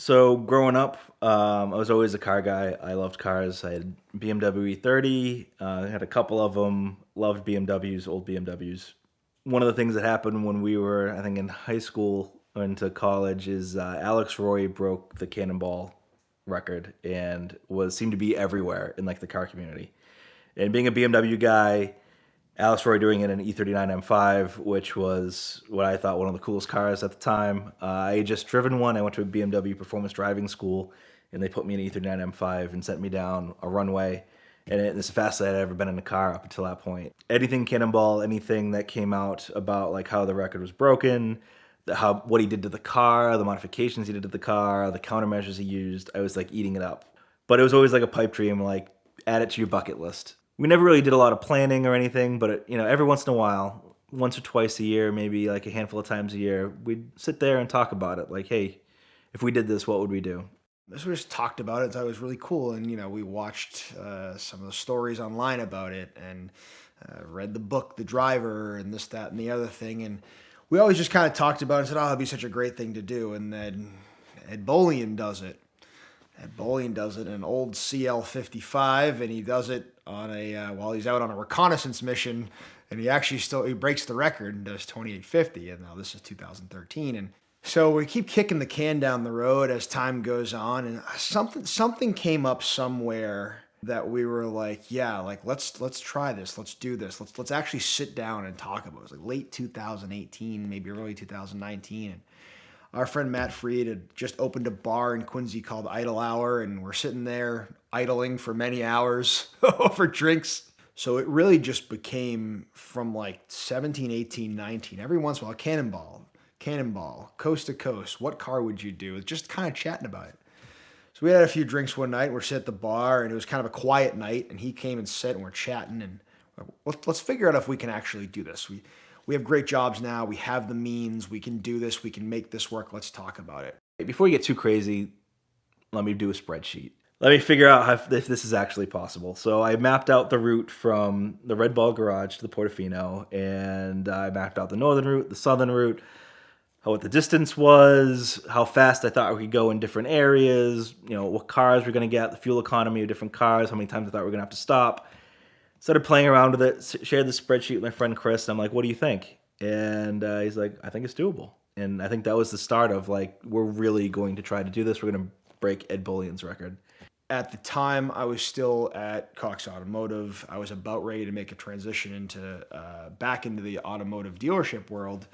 So growing up, I was always a car guy. I loved cars. I had BMW E30. I had a couple of them. Loved BMWs, old BMWs. One of the things that happened when we were, I think, in high school or into college is Alex Roy broke the Cannonball record and was seemed to be everywhere in like the car community. And being a BMW guy, Alex Roy doing it in an E39 M5, which was what I thought one of the coolest cars at the time. I had just driven one. I went to a BMW performance driving school, and they put me in an E39 M5 and sent me down a runway. And it's the fastest I'd ever been in a car up until that point. Anything Cannonball, anything that came out about like how the record was broken, what he did to the car, the modifications he did to the car, the countermeasures he used, I was like eating it up. But it was always like a pipe dream, like add it to your bucket list. We never really did a lot of planning or anything, but every once in a while, once or twice a year, maybe like a handful of times a year, we'd sit there and talk about it. Like, hey, if we did this, what would we do? This we just talked about it. Thought it was really cool, and we watched some of the stories online about it, and read the book, The Driver, and this, that, and the other thing. And we always just kind of talked about it and said, "Oh, it'd be such a great thing to do." And then Ed Bolian does it. Ed Bolian does it in an old CL55, and he does it on a while he's out on a reconnaissance mission, and he breaks the record and does 2850. And now this is 2013, and so we keep kicking the can down the road as time goes on, and something came up somewhere that we were like, yeah, like let's try this, let's do this, let's actually sit down and talk about it. It was like late 2018, maybe early 2019, and our friend Matt Freed had just opened a bar in Quincy called Idle Hour, and we're sitting there idling for many hours over drinks. So it really just became from like 17, 18, 19, every once in a while, Cannonball, coast to coast. What car would you do? It's just kind of chatting about it. So we had a few drinks one night. We're sitting at the bar, and it was kind of a quiet night. And he came and sat, and we're chatting. And let's figure out if we can actually do this. We have great jobs now. We have the means. We can do this. We can make this work. Let's talk about it. Before you get too crazy, let me do a spreadsheet. Let me figure out if this is actually possible. So I mapped out the route from the Red Ball Garage to the Portofino, and I mapped out the northern route, the southern route, what the distance was, how fast I thought we could go in different areas, what cars we're going to get, the fuel economy of different cars, how many times I thought we were going to have to stop. Started playing around with it, shared the spreadsheet with my friend Chris, and I'm like, what do you think? And he's like, I think it's doable. And I think that was the start of like, we're really going to try to do this. We're going to break Ed Bolian's record. At the time, I was still at Cox Automotive. I was about ready to make a transition back into the automotive dealership world.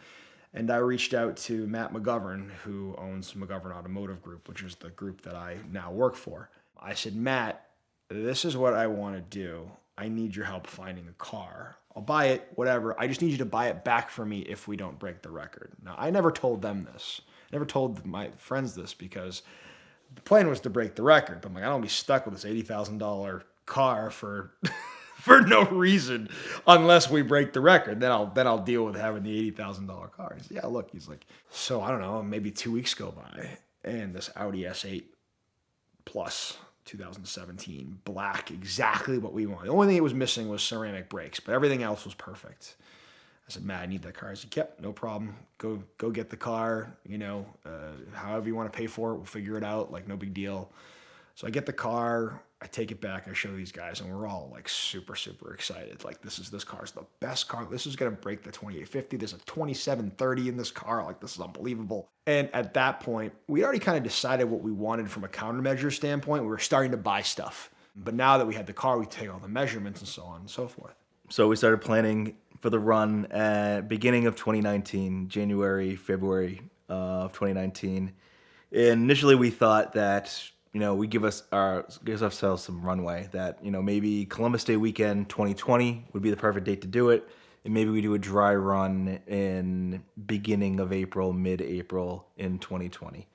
And I reached out to Matt McGovern, who owns McGovern Automotive Group, which is the group that I now work for. I said, Matt, this is what I want to do. I need your help finding a car. I'll buy it, whatever. I just need you to buy it back for me if we don't break the record. Now, I never told them this. I never told my friends this because the plan was to break the record. But I'm like, I don't want to be stuck with this $80,000 car for for no reason unless we break the record. Then I'll deal with having the $80,000 car. He said, yeah, look, he's like, so I don't know, maybe 2 weeks go by, and this Audi S8 Plus 2017 black, exactly what we want. The only thing it was missing was ceramic brakes, but everything else was perfect. I said, Matt, I need that car. He said, yep, no problem. Go get the car. However you want to pay for it, we'll figure it out. Like, no big deal. So I get the car, I take it back, I show these guys, and we're all like super, super excited. Like, this car's the best car. This is going to break the 2850. There's a 2730 in this car. Like, this is unbelievable. And at that point, we already kind of decided what we wanted from a countermeasure standpoint. We were starting to buy stuff. But now that we had the car, we take all the measurements and so on and so forth. So we started planning for the run at beginning of 2019, January, February of 2019. And initially we thought that we give ourselves some runway, that, maybe Columbus Day weekend 2020 would be the perfect date to do it. And maybe we do a dry run in beginning of April, mid-April in 2020.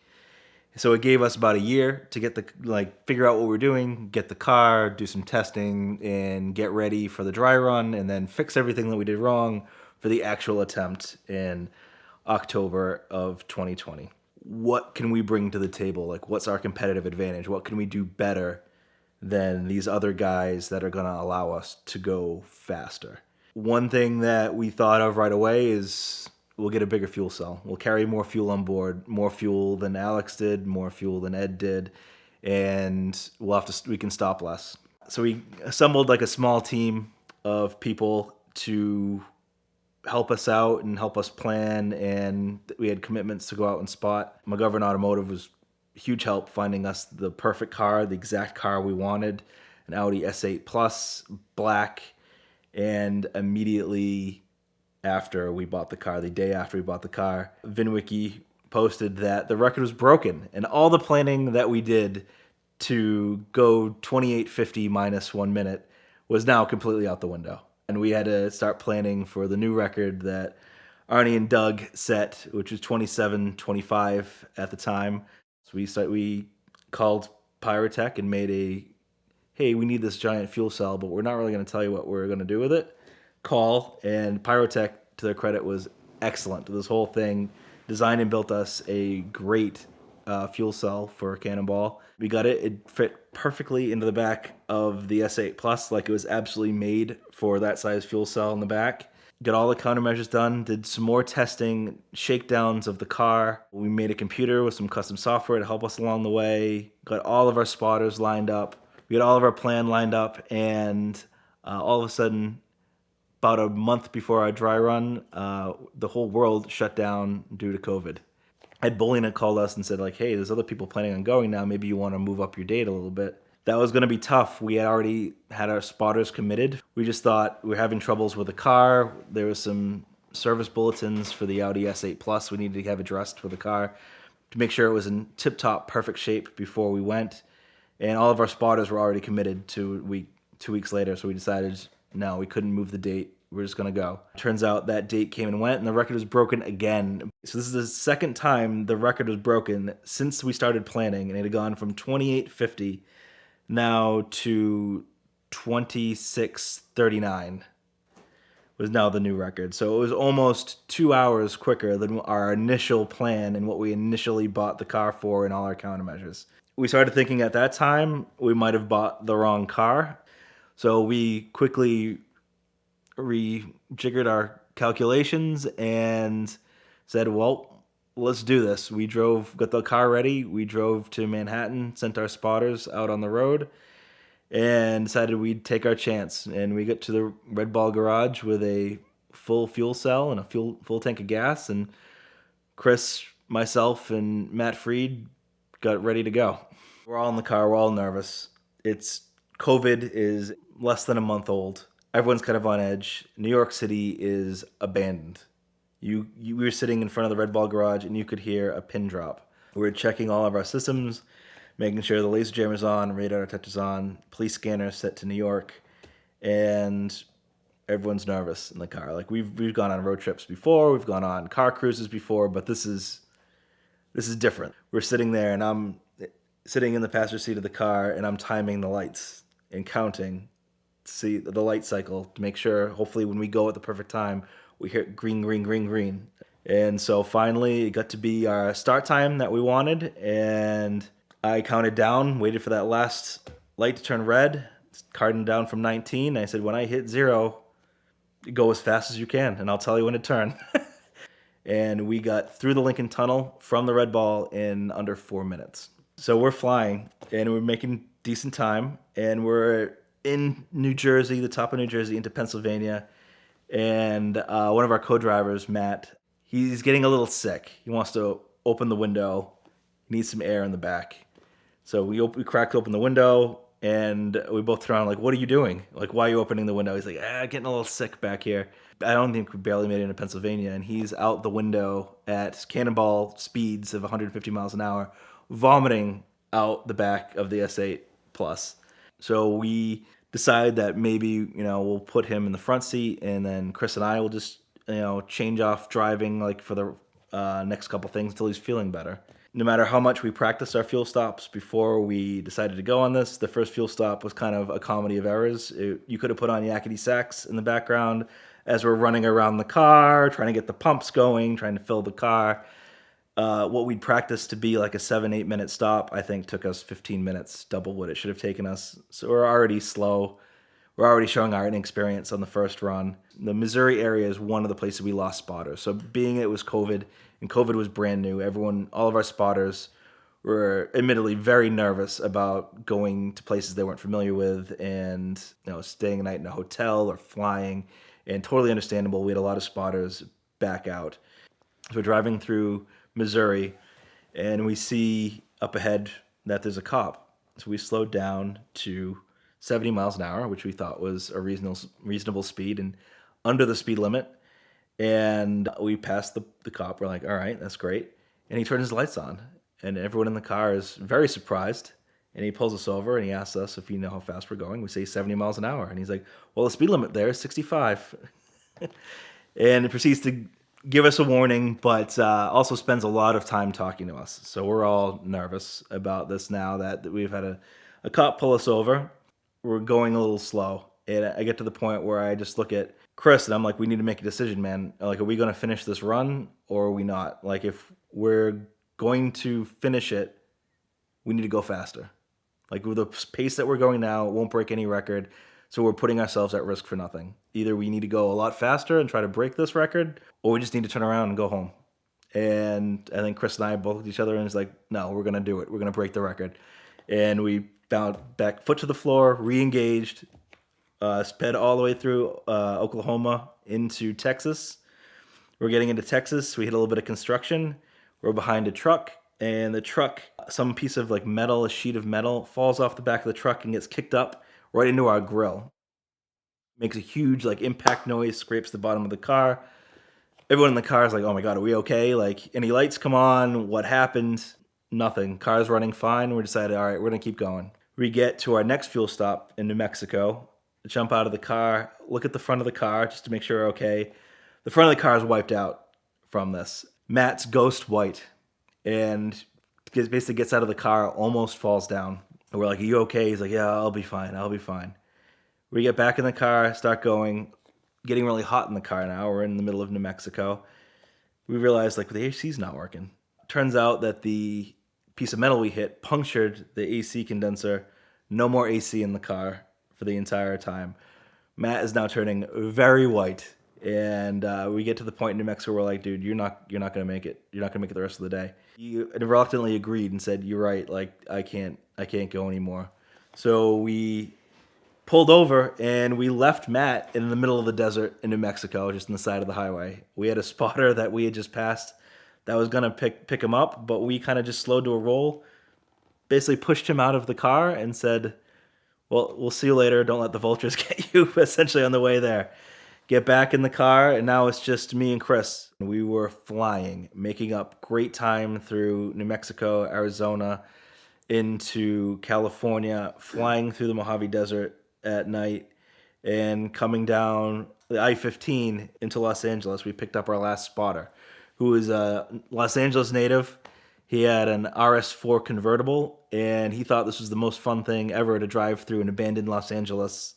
So it gave us about a year to get figure out what we're doing, get the car, do some testing, and get ready for the dry run, and then fix everything that we did wrong for the actual attempt in October of 2020. What can we bring to the table? Like, what's our competitive advantage? What can we do better than these other guys that are going to allow us to go faster? One thing that we thought of right away is we'll get a bigger fuel cell. We'll carry more fuel on board, more fuel than Alex did, more fuel than Ed did, and we can stop less. So we assembled like a small team of people to help us out and help us plan, and we had commitments to go out and spot. McGovern Automotive was a huge help finding us the perfect car, the exact car we wanted, an Audi S8 Plus, black, and immediately after we bought the car, the day after we bought the car, VINwiki posted that the record was broken, and all the planning that we did to go 28:50 minus 1 minute was now completely out the window. And we had to start planning for the new record that Arnie and Doug set, which was 27:25 at the time. So we called Pyrotech and made hey, we need this giant fuel cell, but we're not really going to tell you what we're going to do with it. Call, and Pyrotech, to their credit, was excellent. This whole thing designed and built us a great fuel cell for Cannonball. We got it. It fit perfectly into the back of the S8 Plus, like it was absolutely made for that size fuel cell in the back. Got all the countermeasures done, did some more testing, shakedowns of the car. We made a computer with some custom software to help us along the way. Got all of our spotters lined up. We had all of our plan lined up, and all of a sudden, about a month before our dry run, the whole world shut down due to COVID. Ed Bullion had called us and said, like, hey, there's other people planning on going now. Maybe you want to move up your date a little bit. That was going to be tough. We had already had our spotters committed. We just thought we were having troubles with the car. There was some service bulletins for the Audi S8 Plus we needed to have addressed for the car to make sure it was in tip-top perfect shape before we went. And all of our spotters were already committed to 2 weeks later, so we decided, no, we couldn't move the date. We're just going to go. Turns out that date came and went, and the record was broken again. So this is the second time the record was broken since we started planning, and it had gone from 28:50 now to 26:39 was now the new record. So it was almost 2 hours quicker than our initial plan and what we initially bought the car for and all our countermeasures. We started thinking at that time we might have bought the wrong car. So we quickly rejiggered our calculations and said, well, let's do this. Got the car ready. We drove to Manhattan, sent our spotters out on the road, and decided we'd take our chance. And we got to the Red Ball garage with a full fuel cell and a full tank of gas. And Chris, myself, and Matt Freed got ready to go. We're all in the car. We're all nervous. COVID is less than a month old. Everyone's kind of on edge. New York City is abandoned. We were sitting in front of the Red Ball garage, and you could hear a pin drop. We were checking all of our systems, making sure the laser jammer's on, radar detector's on, police scanner set to New York, and everyone's nervous in the car. Like we've gone on road trips before, we've gone on car cruises before, but this is different. We're sitting there, and I'm sitting in the passenger seat of the car, and I'm timing the lights and counting to see the light cycle to make sure, hopefully, when we go at the perfect time, we hit green, green, green, green. And so finally, it got to be our start time that we wanted, and I counted down, waited for that last light to turn red, counting down from 19. I said, when I hit 0, go as fast as you can, and I'll tell you when to turn. And we got through the Lincoln Tunnel from the Red Ball in under 4 minutes. So we're flying, and we're making decent time, and we're in New Jersey, the top of New Jersey, into Pennsylvania, and one of our co-drivers, Matt, he's getting a little sick. He wants to open the window. He needs some air in the back. So we cracked open the window, and we both turn around like, what are you doing? Like, why are you opening the window? He's like, getting a little sick back here. I don't think we barely made it into Pennsylvania, and he's out the window at cannonball speeds of 150 miles an hour, vomiting out the back of the S8 Plus. So we decide that maybe, we'll put him in the front seat, and then Chris and I will just, change off driving like for the next couple things until he's feeling better. No matter how much we practiced our fuel stops before we decided to go on this, the first fuel stop was kind of a comedy of errors. You could have put on yakety sax in the background as we're running around the car, trying to get the pumps going, trying to fill the car. What we'd practiced to be like a 7-8 minute stop, I think took us 15 minutes, double what it should have taken us. So we're already slow. we're already showing our inexperience on the first run. The Missouri area is one of the places we lost spotters. So being it was COVID and COVID was brand new, all of our spotters were admittedly very nervous about going to places they weren't familiar with and staying a night in a hotel or flying. And totally understandable. We had a lot of spotters back out. So we're driving through Missouri and we see up ahead that there's a cop. So we slowed down to 70 miles an hour, which we thought was a reasonable speed and under the speed limit. And we passed the cop. We're like, all right, that's great. And he turns his lights on. And everyone in the car is very surprised. And he pulls us over and he asks us if we know how fast we're going. We say 70 miles an hour. And he's like, well, the speed limit there is 65. And he proceeds to give us a warning, but also spends a lot of time talking to us. So we're all nervous about this now that we've had a cop pull us over. We're going a little slow. And I get to the point where I just look at Chris and I'm like, we need to make a decision, man. Like, are we going to finish this run or are we not? Like, if we're going to finish it, we need to go faster. Like, with the pace that we're going now, it won't break any record. So we're putting ourselves at risk for nothing. Either we need to go a lot faster and try to break this record, or we just need to turn around and go home. And I think Chris and I both looked at each other and it's like, no, we're going to do it. We're going to break the record. And we bowed back, foot to the floor, re-engaged, sped all the way through Oklahoma into Texas. We're getting into Texas. We hit a little bit of construction. We're behind a truck. And the truck, some piece of like metal, a sheet of metal, falls off the back of the truck and gets kicked up right into our grill. Makes a huge like impact noise, scrapes the bottom of the car. Everyone in the car is like, oh my God, are we okay? Like, any lights come on? What happened? Nothing. Car's running fine. We decided, all right, we're going to keep going. We get to our next fuel stop in New Mexico, jump out of the car, look at the front of the car just to make sure we're okay. The front of the car is wiped out from this. Matt's ghost white and basically gets out of the car, almost falls down. And we're like, are you okay? He's like, yeah, I'll be fine. I'll be fine. We get back in the car, start going, getting really hot in the car now. We're in the middle of New Mexico. We realize like the AC's not working. Turns out that the piece of metal we hit punctured the AC condenser. No more AC in the car for the entire time. Matt is now turning very white. And we get to the point in New Mexico where we're like, dude, you're not going to make it. You're not going to make it the rest of the day. He reluctantly agreed and said, you're right. Like, I can't go anymore. So we pulled over and we left Matt in the middle of the desert in New Mexico, just on the side of the highway. We had a spotter that we had just passed that was going to pick him up, but we kind of just slowed to a roll, basically pushed him out of the car and said, well, we'll see you later. Don't let the vultures get you, essentially on the way there. Get back in the car, and now it's just me and Chris. We were flying, making up great time through New Mexico, Arizona, into California, flying through the Mojave Desert at night, and coming down the I-15 into Los Angeles. We picked up our last spotter, who is a Los Angeles native. He had an RS4 convertible, and he thought this was the most fun thing ever to drive through an abandoned Los Angeles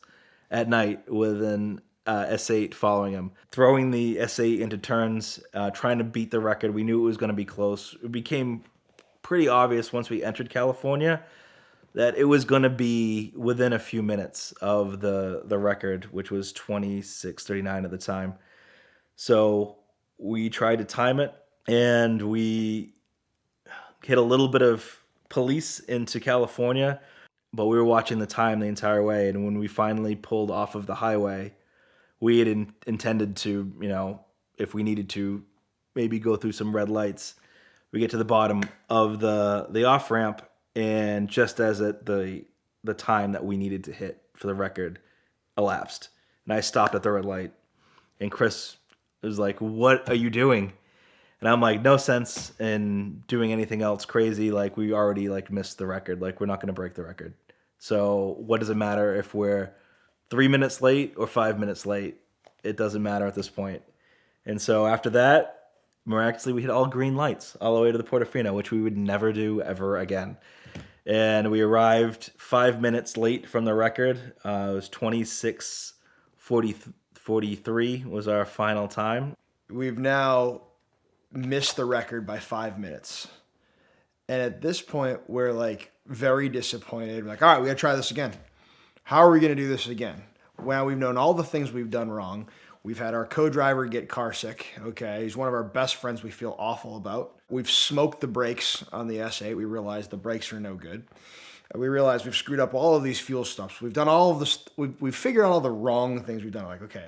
at night with an S8 following him, throwing the S8 into turns, trying to beat the record. We knew it was going to be close. It became pretty obvious once we entered California that it was going to be within a few minutes of the record, which was 26:39 at the time. So we tried to time it, and we hit a little bit of police into California, but we were watching the time the entire way. And when we finally pulled off of the highway, we had intended to, if we needed to, maybe go through some red lights. We get to the bottom of the off ramp, and just as at the time that we needed to hit for the record elapsed, and I stopped at the red light, and Chris was like, "What are you doing?" And I'm like, "No sense in doing anything else crazy. Like, we already missed the record. Like, we're not going to break the record. So what does it matter if we're 3 minutes late or 5 minutes late? It doesn't matter at this point." And so after that, miraculously, we hit all green lights all the way to the Portofino, which we would never do ever again. And we arrived 5 minutes late from the record. It was 26:43 was our final time. We've now missed the record by 5 minutes. And at this point, we're very disappointed. We're like, all right, we got to try this again. How are we going to do this again? Well, we've known all the things we've done wrong. We've had our co-driver get car sick. Okay, he's one of our best friends we feel awful about. We've smoked the brakes on the S8. We realized the brakes are no good. We realized we've screwed up all of these fuel stops. We've done all of this. We've figured out all the wrong things we've done. Like, okay,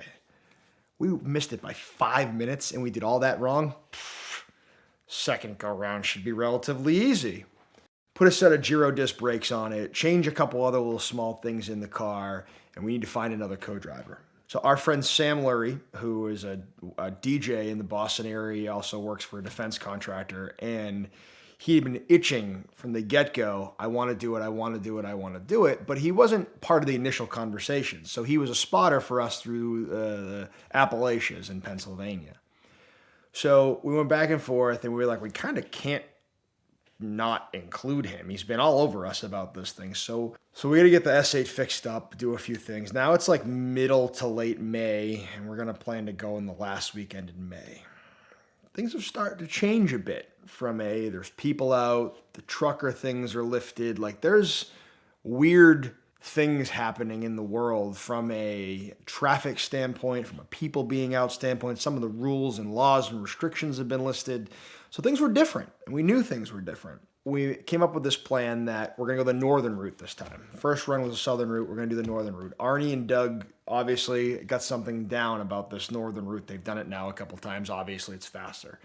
we missed it by 5 minutes and we did all that wrong. Second go round should be relatively easy. Put a set of Giro disc brakes on it, change a couple other little small things in the car, and we need to find another co-driver. So our friend Sam Lurie, who is a DJ in the Boston area, he also works for a defense contractor, and he had been itching from the get-go, I want to do it, I want to do it, I want to do it, but he wasn't part of the initial conversation. So he was a spotter for us through the Appalachians in Pennsylvania. So we went back and forth, and we were like, we kind of can't not include him. He's been all over us about this thing. So we got to get the S8 fixed up, do a few things. Now it's like middle to late May, and we're going to plan to go in the last weekend in May. Things have started to change a bit from there's people out, the trucker things are lifted. Like there's weird things happening in the world from a traffic standpoint, from a people being out standpoint. Some of the rules and laws and restrictions have been listed. So things were different, and we knew things were different. We came up with this plan that we're going to go the northern route this time. First run was the southern route. We're going to do the northern route. Arnie and Doug obviously got something down about this northern route. They've done it now a couple times. Obviously, it's faster.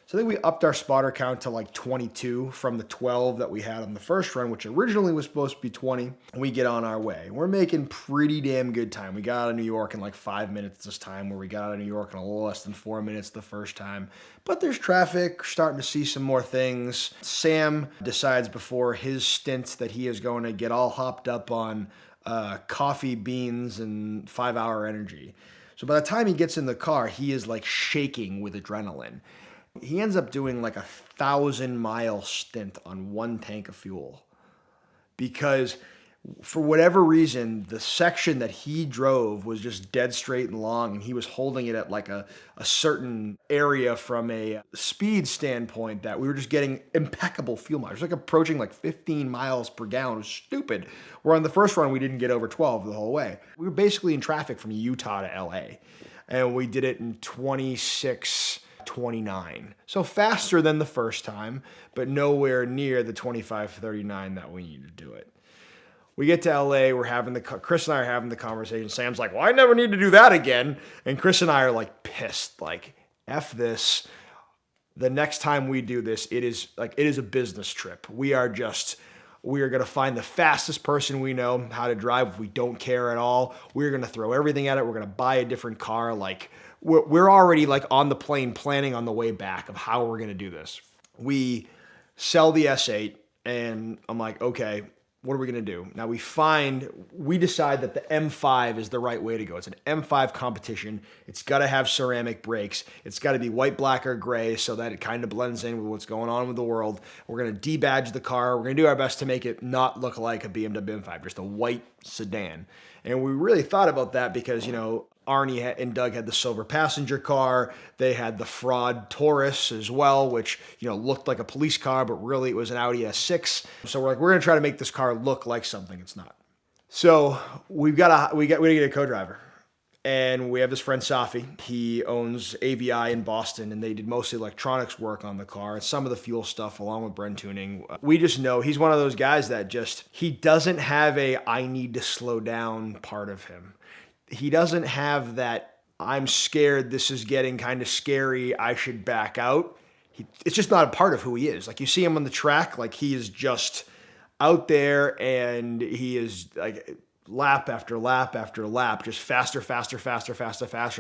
So I think we upped our spotter count to like 22 from the 12 that we had on the first run, which originally was supposed to be 20. And we get on our way. We're making pretty damn good time. We got out of New York in like 5 minutes this time, where we got out of New York in a little less than 4 minutes the first time. But there's traffic, starting to see some more things. Sam decides before his stint that he is going to get all hopped up on coffee, beans, and 5-hour energy. So by the time he gets in the car, he is like shaking with adrenaline. He ends up doing like 1,000-mile stint on one tank of fuel because for whatever reason, the section that he drove was just dead straight and long, and he was holding it at like a certain area from a speed standpoint that we were just getting impeccable fuel mileage. It was like approaching like 15 miles per gallon. It was stupid. Where on the first run, we didn't get over 12 the whole way. We were basically in traffic from Utah to LA, and we did it in 26:29. So faster than the first time, but nowhere near the 25:39 that we need to do it. We get to LA, Chris and I are having the conversation. Sam's like, well, I never need to do that again. And Chris and I are like pissed, like, F this. The next time we do this, it is a business trip. We are going to find the fastest person we know how to drive. We don't care at all. We're going to throw everything at it. We're going to buy a different car. Like, we're already like on the plane planning on the way back of how we're going to do this. We sell the S8 and I'm like, okay, what are we going to do? Now we decide that the M5 is the right way to go. It's an M5 competition. It's got to have ceramic brakes. It's got to be white, black, or gray so that it kind of blends in with what's going on with the world. We're going to debadge the car. We're going to do our best to make it not look like a BMW M5, just a white sedan. And we really thought about that because, Arnie and Doug had the silver passenger car. They had the fraud Taurus as well, which, looked like a police car, but really it was an Audi S6. So we're going to try to make this car look like something it's not. So we got to get a co-driver. And we have this friend Safi. He owns AVI in Boston, and they did mostly electronics work on the car and some of the fuel stuff along with Bren tuning. We just know he's one of those guys that he doesn't have I need to slow down part of him. He doesn't have that, I'm scared, this is getting kind of scary, I should back out. It's just not a part of who he is. Like, you see him on the track, like he is just out there and he is like lap after lap after lap, just faster.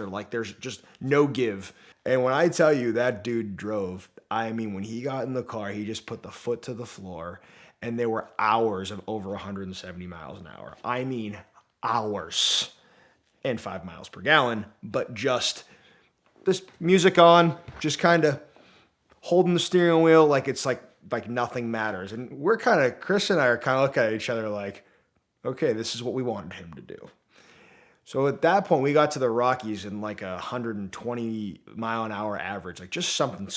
Like there's just no give. And when I tell you that dude drove, when he got in the car, he just put the foot to the floor and there were hours of over 170 miles an hour. Hours. And 5 miles per gallon, but just this music on, just kind of holding the steering wheel like it's like nothing matters. And Chris and I are kind of looking at each other like, okay, this is what we wanted him to do. So at that point, we got to the Rockies in like 120 mile an hour average, like just something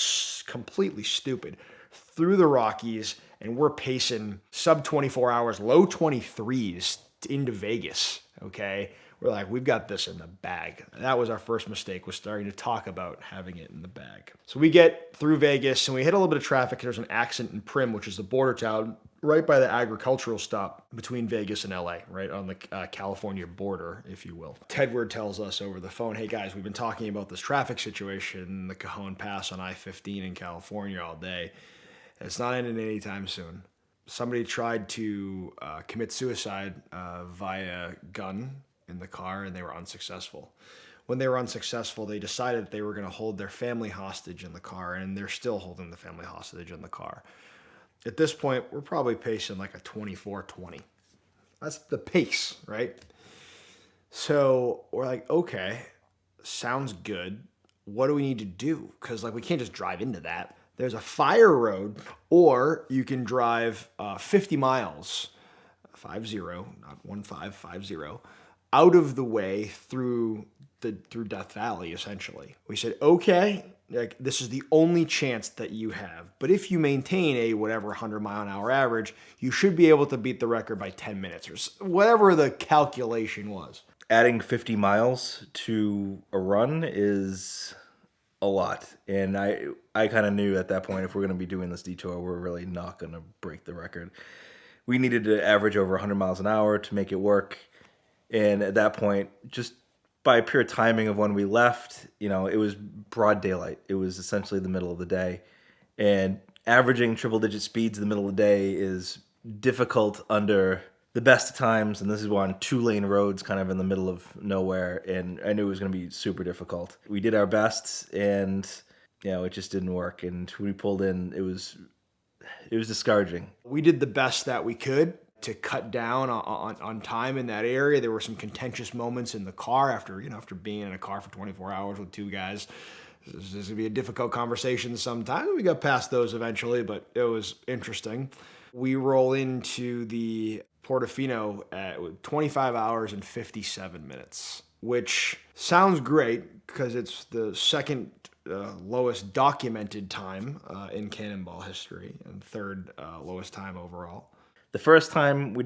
completely stupid through the Rockies. And we're pacing sub 24 hours, low 23s into Vegas. Okay. We're like, we've got this in the bag. That was our first mistake, was starting to talk about having it in the bag. So we get through Vegas and we hit a little bit of traffic. There's an accident in Prim, which is the border town right by the agricultural stop between Vegas and LA, right on the California border, if you will. Tedward tells us over the phone, hey guys, we've been talking about this traffic situation in the Cajon Pass on I-15 in California all day. It's not ending anytime soon. Somebody tried to commit suicide via gun in the car, and they were unsuccessful. When they were unsuccessful, they decided they were going to hold their family hostage in the car, and they're still holding the family hostage in the car. At this point, we're probably pacing like a 24-20. That's the pace, right? So we're like, okay, sounds good. What do we need to do? Because like we can't just drive into that. There's a fire road, or you can drive 50 miles, 50, not 15, 50, out of the way through Death Valley, essentially. We said, okay, like this is the only chance that you have. But if you maintain a whatever 100-mile-an-hour average, you should be able to beat the record by 10 minutes or whatever the calculation was. Adding 50 miles to a run is a lot. And I kind of knew at that point, if we're going to be doing this detour, we're really not going to break the record. We needed to average over 100 miles an hour to make it work. And at that point, just by pure timing of when we left, it was broad daylight. It was essentially the middle of the day. And averaging triple digit speeds in the middle of the day is difficult under the best of times. And this is on 2-lane roads kind of in the middle of nowhere. And I knew it was going to be super difficult. We did our best, and it just didn't work. And when we pulled in, it was discouraging. We did the best that we could to cut down on time in that area. There were some contentious moments in the car after being in a car for 24 hours with two guys. This is going to be a difficult conversation sometimes. We got past those eventually, but it was interesting. We roll into the Portofino at 25 hours and 57 minutes, which sounds great because it's the second lowest documented time in Cannonball history and third lowest time overall. The first time we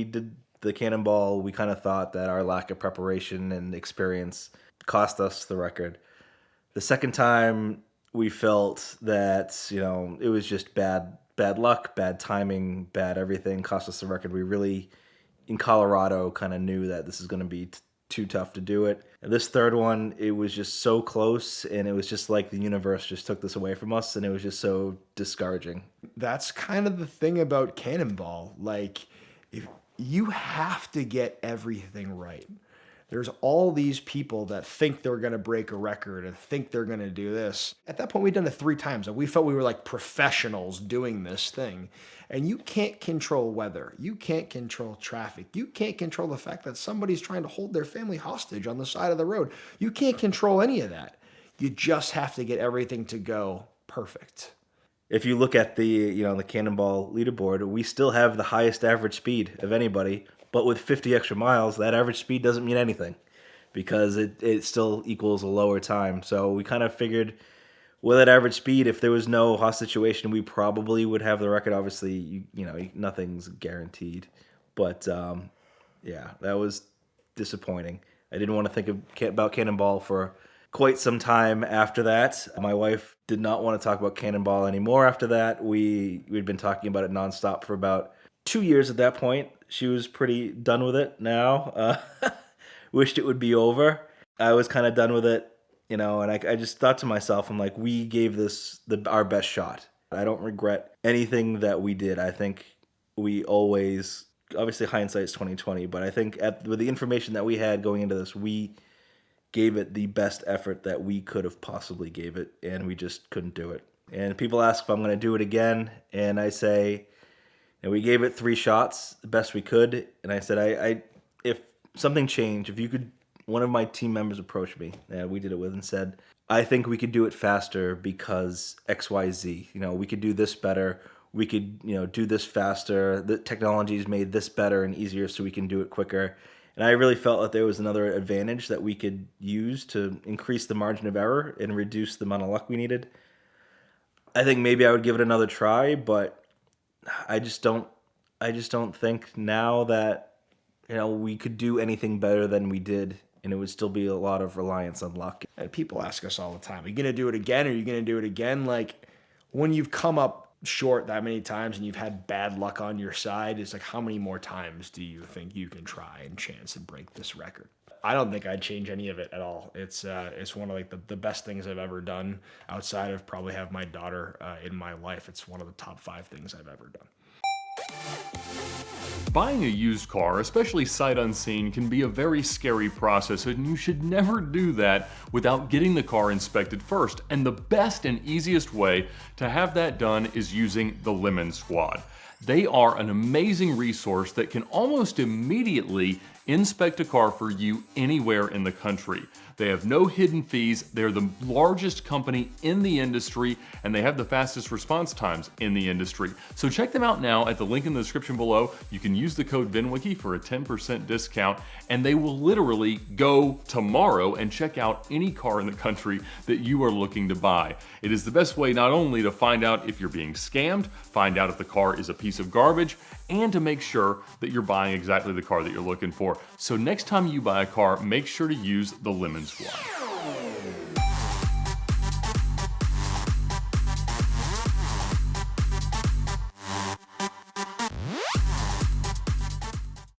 did the Cannonball, we kind of thought that our lack of preparation and experience cost us the record. The second time, we felt that it was just bad luck, bad timing, bad everything, cost us the record. We really, in Colorado, kind of knew that this is going to be too tough to do it. And this third one, it was just so close, and it was just like the universe just took this away from us, and it was just so discouraging. That's kind of the thing about Cannonball. Like, if you have to get everything right. There's all these people that think they're going to break a record and think they're going to do this. At that point, we'd done it 3 times, and we felt we were like professionals doing this thing. And you can't control weather. You can't control traffic. You can't control the fact that somebody's trying to hold their family hostage on the side of the road. You can't control any of that. You just have to get everything to go perfect. If you look at the Cannonball leaderboard, we still have the highest average speed of anybody. But with 50 extra miles, that average speed doesn't mean anything because it still equals a lower time. So we kind of figured with that average speed, if there was no hostage situation, we probably would have the record. Obviously, nothing's guaranteed. But, that was disappointing. I didn't want to think about Cannonball for quite some time after that. My wife did not want to talk about Cannonball anymore after that. We'd been talking about it nonstop for about 2 years at that point. She was pretty done with it now. Wished it would be over. I was kind of done with it, and I just thought to myself, I'm like, we gave this our best shot. I don't regret anything that we did. I think we always, obviously hindsight's 2020, but I think with the information that we had going into this, we gave it the best effort that we could have possibly gave it, and we just couldn't do it. And people ask if I'm going to do it again, and I say, and we gave it 3 shots, the best we could. And I said, I if something changed, if you could, one of my team members approached me, that we did it with, and said, I think we could do it faster because X, Y, Z. We could do this better. We could, do this faster. The technology's made this better and easier, so we can do it quicker. And I really felt that there was another advantage that we could use to increase the margin of error and reduce the amount of luck we needed. I think maybe I would give it another try, but I just don't think now that we could do anything better than we did, and it would still be a lot of reliance on luck. And people ask us all the time, are you going to do it again? Are you going to do it again? Like, when you've come up short that many times and you've had bad luck on your side, it's like, how many more times do you think you can try and chance and break this record? I don't think I'd change any of it at all. It's one of like the best things I've ever done, outside of probably have my daughter in my life. It's one of the top 5 things I've ever done. Buying a used car, especially sight unseen, can be a very scary process, and you should never do that without getting the car inspected first. And the best and easiest way to have that done is using the Lemon Squad. They are an amazing resource that can almost immediately inspect a car for you anywhere in the country. They have no hidden fees, they're the largest company in the industry, and they have the fastest response times in the industry. So check them out now at the link in the description below. You can use the code VINwiki for a 10% discount, and they will literally go tomorrow and check out any car in the country that you are looking to buy. It is the best way not only to find out if you're being scammed, find out if the car is a piece of garbage, and to make sure that you're buying exactly the car that you're looking for. So next time you buy a car, make sure to use the Lemon Squad.